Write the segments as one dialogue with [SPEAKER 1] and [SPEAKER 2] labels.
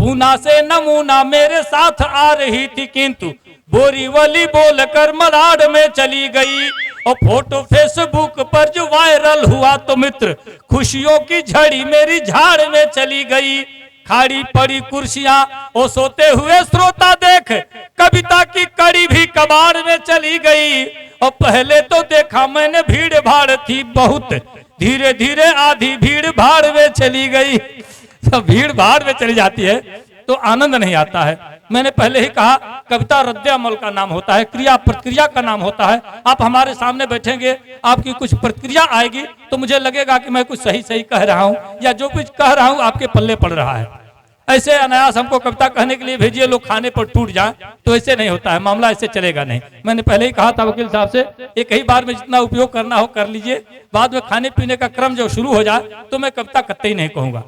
[SPEAKER 1] पूना से नमूना मेरे साथ आ रही थी, किंतु बोरीवली बोलकर मलाड में चली गई। और फोटो फेसबुक पर जो वायरल हुआ तो मित्र खुशियों की झड़ी मेरी झाड़ में चली गई। खाड़ी पड़ी कुर्सियां और सोते हुए श्रोता देख, कविता की कड़ी भी कबाड़ में चली गई। और पहले तो देखा मैंने भीड़ भाड़ थी बहुत, धीरे धीरे आधी भीड़ भाड़ में चली गई। सब भीड़ भाड़ में चली जाती है तो आनंद नहीं आता है। मैंने पहले ही कहा कविता रद्द अमल का नाम होता है, क्रिया प्रतिक्रिया का नाम होता है। आप हमारे सामने बैठेंगे, आपकी कुछ प्रतिक्रिया आएगी तो मुझे लगेगा कि मैं कुछ सही सही कह रहा हूं या जो कुछ कह रहा हूं आपके पल्ले पड़ रहा है। ऐसे अनायास हमको कविता कहने के लिए भेजिए, लोग खाने पर टूट जाए, तो ऐसे नहीं होता है, मामला ऐसे चलेगा नहीं। मैंने पहले ही कहा था वकील साहब से, एक ही बार में जितना उपयोग करना हो कर लीजिए, बाद में खाने पीने का क्रम जो शुरू हो जाए तो मैं कविता कतई नहीं कहूंगा,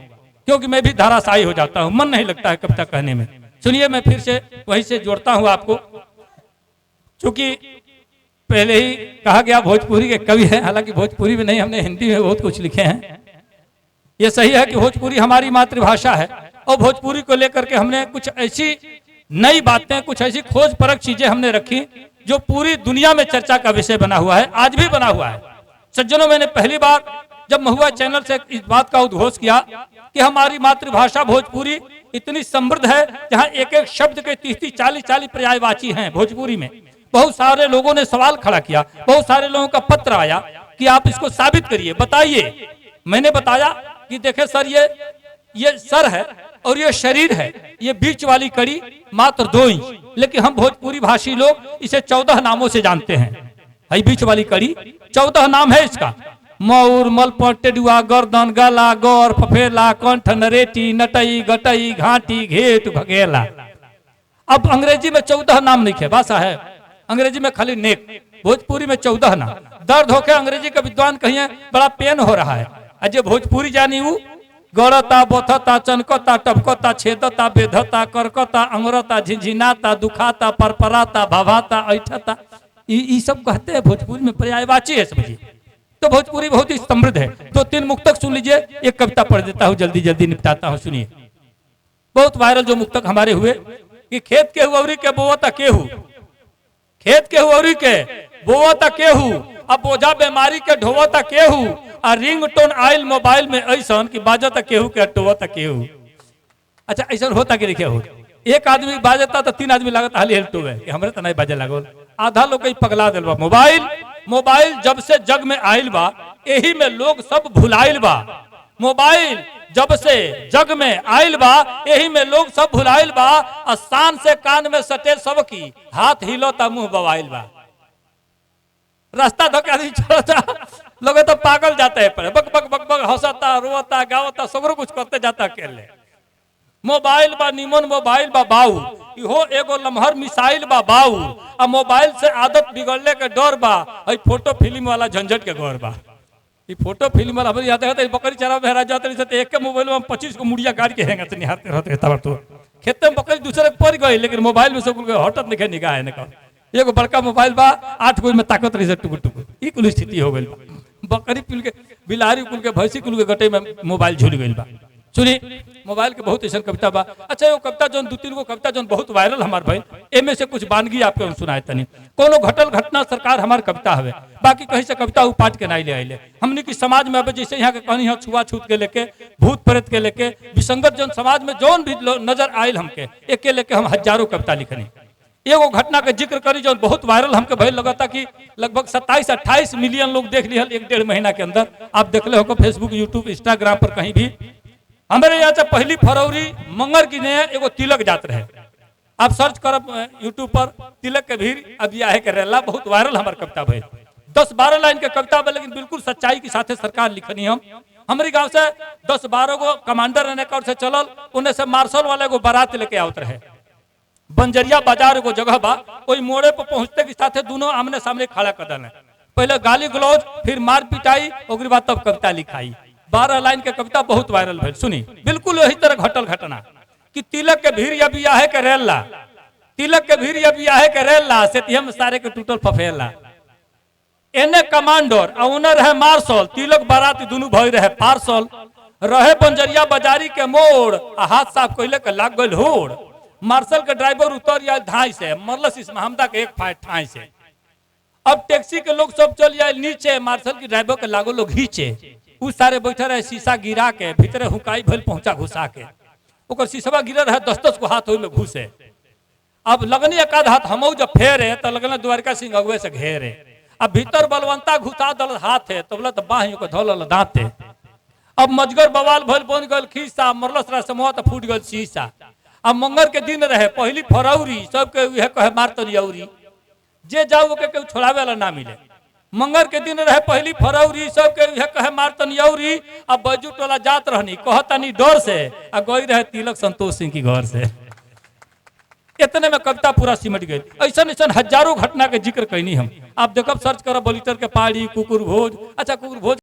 [SPEAKER 1] क्योंकि मैं भी धाराशायी हो जाता हूं, मन नहीं लगता है कविता कहने में। सुनिए, मैं फिर से वहीं से जोड़ता हूं आपको, क्योंकि पहले ही कहा गया भोजपुरी के कवि हैं, हालांकि भोजपुरी में नहीं, हमने हिंदी में बहुत कुछ लिखे हैं। ये सही है कि भोजपुरी हमारी मातृभाषा है और भोजपुरी को लेकर के हमने कुछ ऐसी नई बातें, कुछ ऐसी खोज परख चीजें हमने रखी जो पूरी दुनिया में चर्चा का विषय बना हुआ है, आज भी बना हुआ है। सज्जनों, मैंने पहली बार जब महुआ चैनल से इस बात का उद्घोष किया कि हमारी मातृभाषा भोजपुरी इतनी समृद्ध है, जहां एक एक शब्द के 30-30, 40-40 पर्यायवाची हैं भोजपुरी में। बहुत सारे लोगों ने सवाल खड़ा किया, बहुत सारे लोगों का पत्र आया कि आप इसको साबित करिए, बताइए। मैंने बताया कि देखे सर, ये सर है और ये शरीर है, ये बीच वाली कड़ी मात्र 2 इंच, लेकिन हम भोजपुरी भाषी लोग इसे 14 नामों से जानते हैं। है बीच वाली कड़ी, 14 नाम है इसका। मऊर, मलपट, टेडुआ, गर्दन, गला, गौर, फफेला, कंठ, नरेटी, नटई, गटई, घाटी, घेट, भगेला। अब अंग्रेजी में 14 नाम नहीं है, भाषा है अंग्रेजी में खाली नेक, भोजपुरी में 14 नाम। दर्द होके अंग्रेजी का विद्वान कहिए बड़ा पेन हो रहा है, अजय भोजपुरी जानी वो गड़ता, बोथता, चनकता, टपकता, छेदता, बेधता, करकता, अंगरता, झिझिनाता, दुखाता, परपराता, भवाता, ऐठता, ये सब कहते हैं भोजपुरी में, पर्यायवाची है समझिए। तो भोजपुरी बहुत ही समृद्ध है। 2-3 मुक्तक सुन लीजिए, एक कविता पढ़ देता हूँ, जल्दी जल्दी निपटाता हूँ। सुनिए, बहुत वायरल जो मुक्तक हमारे हुए कि खेत के हुआवरी के बोवता केहू, खेत के हुआवरी के बोवता केहू, अब बोझा बीमारी के ढोवता केहू, और रिंगटोन आइल मोबाइल में ऐसा कि बाजता केहू के टोवता केहू। अच्छा, ऐसा होता कि देखिए, हो एक आदमी बाजता तो 3 आदमी लागत हाली हेल्टोवे कि हमरे तो नहीं बाजे लागल। आधा लोग कहीं पगला दिल बा। मोबाइल जब से जग में आइल बा, यही में लोग सब भुलाइल बा। मोबाइल जब से जग में आइल बा, यही में लोग सब भुलाइल बा। आसान से कान में सटे सब की, हाथ हिलोता मुंह बवाइल बा। रास्ता धोके आदमी चलता, लोग तो पागल जाते हैं, पर बक बक बक बक हंसता, रोता, गावता, सगरो कुछ करते जाता अकेले। मोबाइल बा निमन, मोबाइल बा बाऊ, इहो एगो लम्हर मिसाइल बा बाऊ। अब मोबाइल से आदत बिगड़ने के डर बा, फोटो फिल्म वाला झंझट के गौर बा। ये फोटो फिल्म वाला हमारे याद है, बकरी चरा में जाते रहते, एक के मोबाइल में 25 को मुड़िया गाड़ के हैंगा निहारते रहते। तो खेत में बकरी दूसरे पड़ गई, लेकिन मोबाइल में सब हटत नहीं निगाह है ना। एगो बड़का मोबाइल बा, 8 गो में ताकत रही टुकुर टुकुर, ई कुल स्थिति हो गई बा। बकरी कुल के, बिलारी कुल के, भैंसी कुल के गटे में मोबाइल झूल गई बा। सुनिए, मोबाइल के बहुत ऐसा कविता बा। अच्छा, वो कविता जो 2-3 गो कविता जो बहुत वायरल हमार भाई, एमे से कुछ बानगी आपके सुनाए तनी। कोनो घटल घटना सरकार हमार कविता हवे, बाकी कहीं से कविता उपाट के नहीं ले आइले। हमने की समाज में अब जैसे यहाँ के कहानी है, छुआछूत के लेके, भूत प्रेत के लेके, विसंगत जन समाज में जौन भी नजर आयल हमके, एक के लेके हम हजारों कविता लिखनी। एगो घटना के जिक्र करी जो बहुत वायरल हमके भइल, लगता कि लगभग 27-28 मिलियन लोग देख लिया 1-1.5 महीना के अंदर। आप देखले हो फेसबुक, यूट्यूब, इंस्टाग्राम पर कहीं भी। हमारे यहाँ से 1 फरवरी मंगर की नया एगो तिलक जात रहे। आप सर्च करब यूट्यूब पर, तिलक के भीड़ अभी आए के रेला, बहुत वायरल हमार कविता भइल। 10-12 लाइन के कविता बा, लेकिन बिल्कुल सच्चाई के साथ सरकार लिखनी। हम हमारे गांव से 10-12 गो कमांडर रहने का से चलल, उन्हें से मार्शल वाले को बारात लेके आवत रहे। बंजरिया बाजार को जगह बा, कोई मोड़े पर पहुंचते के साथ दोनों आमने सामने खड़ा कर देना। पहले गाली गलौज, फिर मार पिटाई, और बाद तब कविता लिखाई। 12 लाइन के कविता बहुत वायरल भइल। सुनी, बिल्कुल यही तरह घटल घटना कि तिलक के भीड़ या बियाह के रेला, तिलक के भीड़ या बियाह के रेला, सेतिया में सारे के टूटल फफेला। एने कमांडर और उन्हें रहे मार्शल, तिलक बाराती दोनों भई रहे पार्सल। रहे बंजरिया बाजारी के मोड़ आ हाथ साफ कैले के लाग गल होड़। मार्शल के ड्राइवर उतर आयल धाई से, मरलस इस महमदा के एक फाइट ठाई से। अब टैक्सी के लोग सब चल जाए नीचे, मार्शल के ड्राइवर के लागो लोग घींचे। उ सारे बैठे रहे शीशा गिरा के, भीतरे हुकाई भल पहुंचा घुसा के, ओकर शीशवा गिरा रहे, 10-10 को हाथ ओहि में घुसे। अब लगनी एक आध हाथ हमऊ जब फेरे तो लगल द्वारका सिंह अगुए से घेरे। अब भीतर बलवंता घुसा दल हाथ है, तो बोला तो बाही को धोल दांते। अब मजगर बवाल भल बन गल खीसा, मरलस रहा समूह तो फूट गल शीशा। अब मंगर के दिन रहे, पहली फरौरी, सबके यह कहे मार तरियौरी, जे जाओ के केहू छोड़ावे वाला ना मिले। मंगर के दिन रहे पहली फरौरी, सबके यह कहे मार तनियौरी। अब बैजू टोला जात रहनी कहतनी डर से, आ गई रहे तिलक संतोष सिंह की घर से। इतने में कविता पूरा सिमट गई। ऐसा ऐसा हजारों घटना के जिक्र कैनी हम। आप देखब सर्च करब बलितर के पहाड़ी, कुकुर भोज। अच्छा कुकुर भोज